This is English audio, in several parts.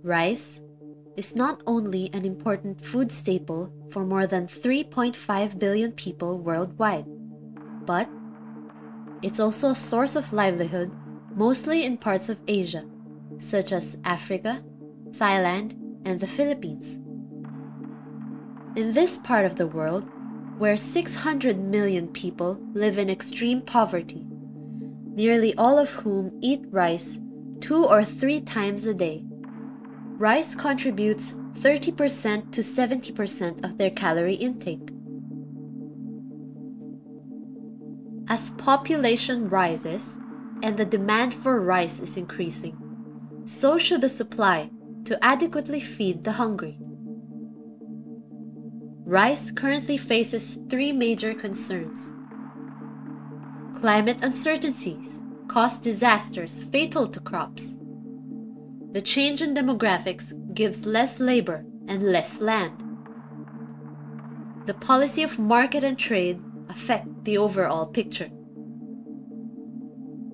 Rice is not only an important food staple for more than 3.5 billion people worldwide, but it's also a source of livelihood mostly in parts of Asia, such as Africa, Thailand, and the Philippines. In this part of the world, where 600 million people live in extreme poverty, nearly all of whom eat rice 2 or 3 times a day, rice contributes 30% to 70% of their calorie intake. As population rises and the demand for rice is increasing, so should the supply to adequately feed the hungry. Rice currently faces 3 major concerns. Climate uncertainties cause disasters fatal to crops. The change in demographics gives less labor and less land. The policy of market and trade affect the overall picture.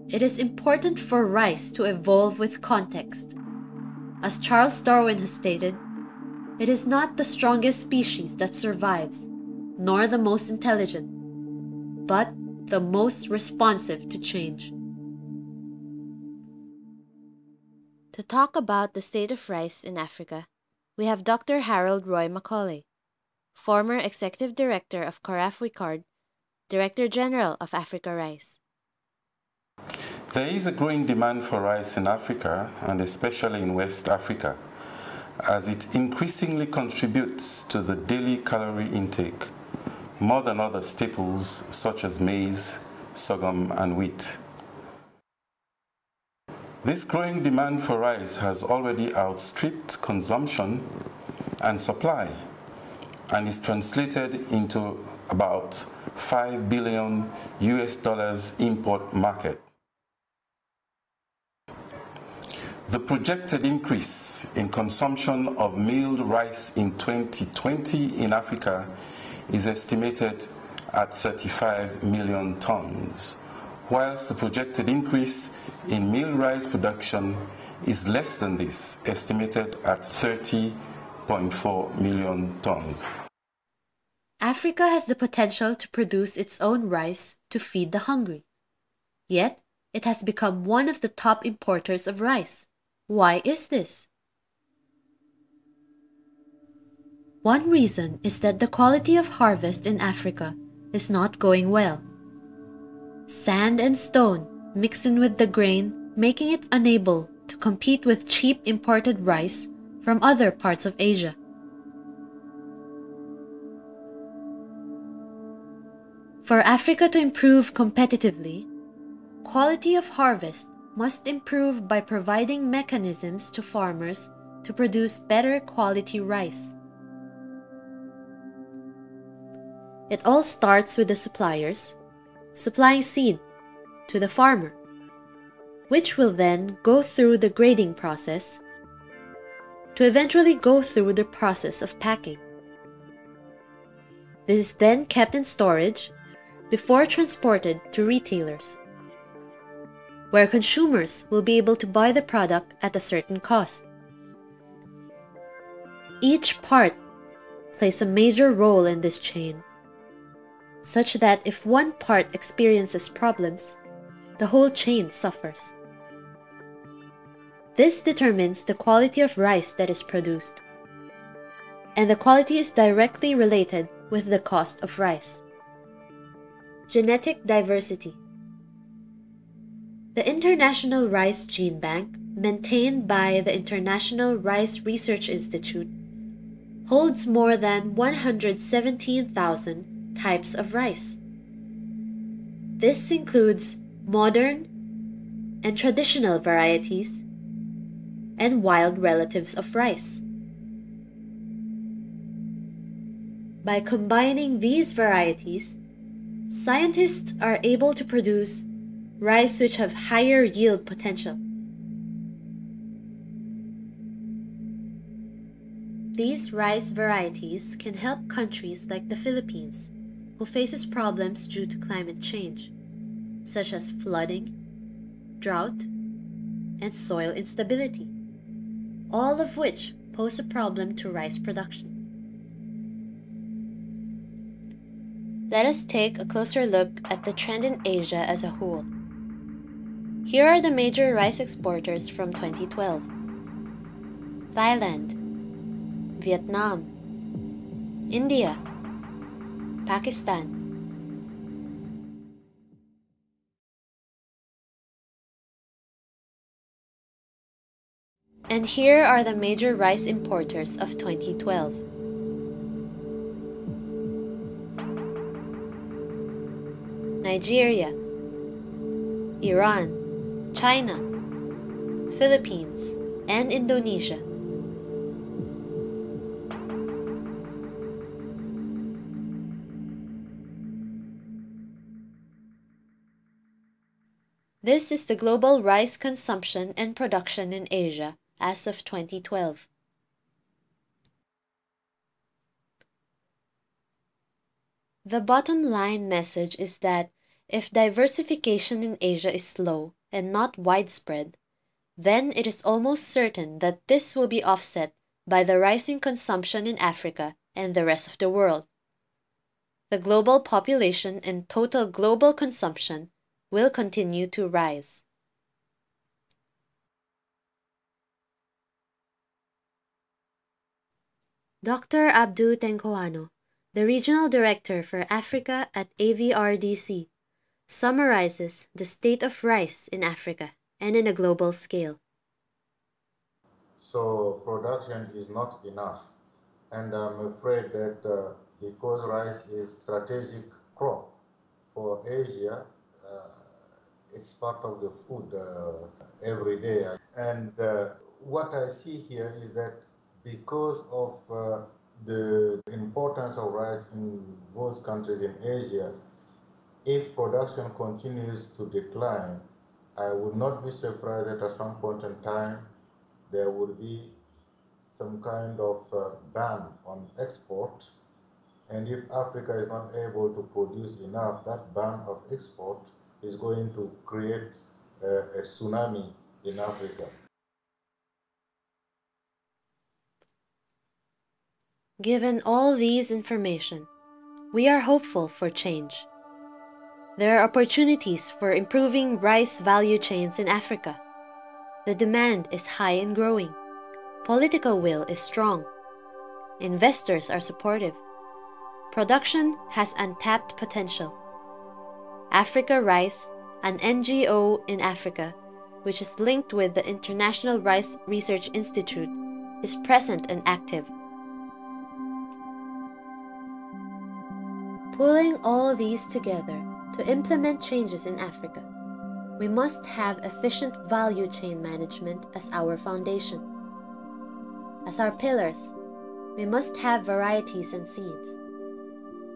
It is important for rice to evolve with context. As Charles Darwin has stated, it is not the strongest species that survives, nor the most intelligent, but the most responsive to change. To talk about the state of rice in Africa, we have Dr. Harold Roy Macaulay, former Executive Director of Carrhure, Director General of Africarice. There is a growing demand for rice in Africa, and especially in West Africa, as it increasingly contributes to the daily calorie intake, more than other staples such as maize, sorghum, and wheat. This growing demand for rice has already outstripped consumption and supply, and is translated into about $5 billion import market. The projected increase in consumption of milled rice in 2020 in Africa is estimated at 35 million tons, whilst the projected increase in milled rice production is less than this, estimated at 30.4 million tons. Africa has the potential to produce its own rice to feed the hungry. Yet, it has become one of the top importers of rice. Why is this? One reason is that the quality of harvest in Africa is not going well. Sand and stone mix in with the grain, making it unable to compete with cheap imported rice from other parts of Asia. For Africa to improve competitively, quality of harvest must improve by providing mechanisms to farmers to produce better quality rice. It all starts with the suppliers supplying seed to the farmer, which will then go through the grading process to eventually go through the process of packing. This is then kept in storage before transported to retailers, where consumers will be able to buy the product at a certain cost. Each part plays a major role in this chain, such that if one part experiences problems, the whole chain suffers. This determines the quality of rice that is produced, and the quality is directly related with the cost of rice. Genetic diversity. The International Rice Gene Bank, maintained by the International Rice Research Institute, holds more than 117,000 types of rice. This includes modern and traditional varieties and wild relatives of rice. By combining these varieties, scientists are able to produce rice which have higher yield potential. These rice varieties can help countries like the Philippines, who faces problems due to climate change, such as flooding, drought, and soil instability, all of which pose a problem to rice production. Let us take a closer look at the trend in Asia as a whole. Here are the major rice exporters from 2012. Thailand, Vietnam, India, Pakistan. And here are the major rice importers of 2012. Nigeria, Iran, China, Philippines, and Indonesia. This is the global rice consumption and production in Asia as of 2012. The bottom line message is that if diversification in Asia is slow and not widespread, then it is almost certain that this will be offset by the rising consumption in Africa and the rest of the world. The global population and total global consumption will continue to rise. Dr. Abdu Tengkoano, the Regional Director for Africa at AVRDC, summarizes the state of rice in Africa and in a global scale. So production is not enough, and I'm afraid that because rice is strategic crop for Asia, it's part of the food every day. And what I see here is that because of the importance of rice in most countries in Asia, if production continues to decline, I would not be surprised that at some point in time there would be some kind of ban on export. And if Africa is not able to produce enough, that ban of export is going to create a tsunami in Africa. Given all these information, we are hopeful for change. There are opportunities for improving rice value chains in Africa. The demand is high and growing. Political will is strong. Investors are supportive. Production has untapped potential. Africa Rice, an NGO in Africa, which is linked with the International Rice Research Institute, is present and active. Pulling all these together to implement changes in Africa, we must have efficient value chain management as our foundation. As our pillars, we must have varieties and seeds.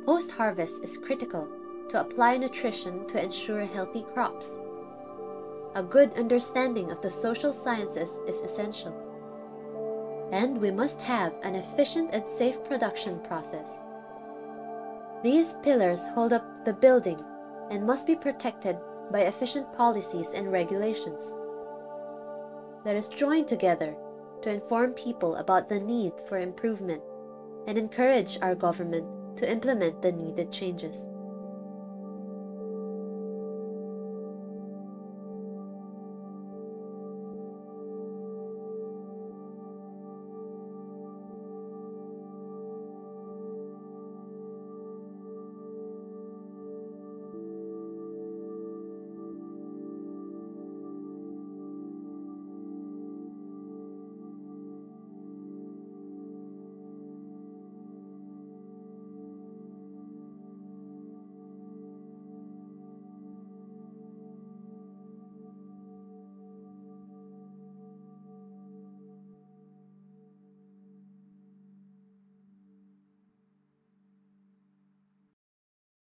Post-harvest is critical to apply nutrition to ensure healthy crops. A good understanding of the social sciences is essential. And we must have an efficient and safe production process. These pillars hold up the building and must be protected by efficient policies and regulations. Let us join together to inform people about the need for improvement and encourage our government to implement the needed changes.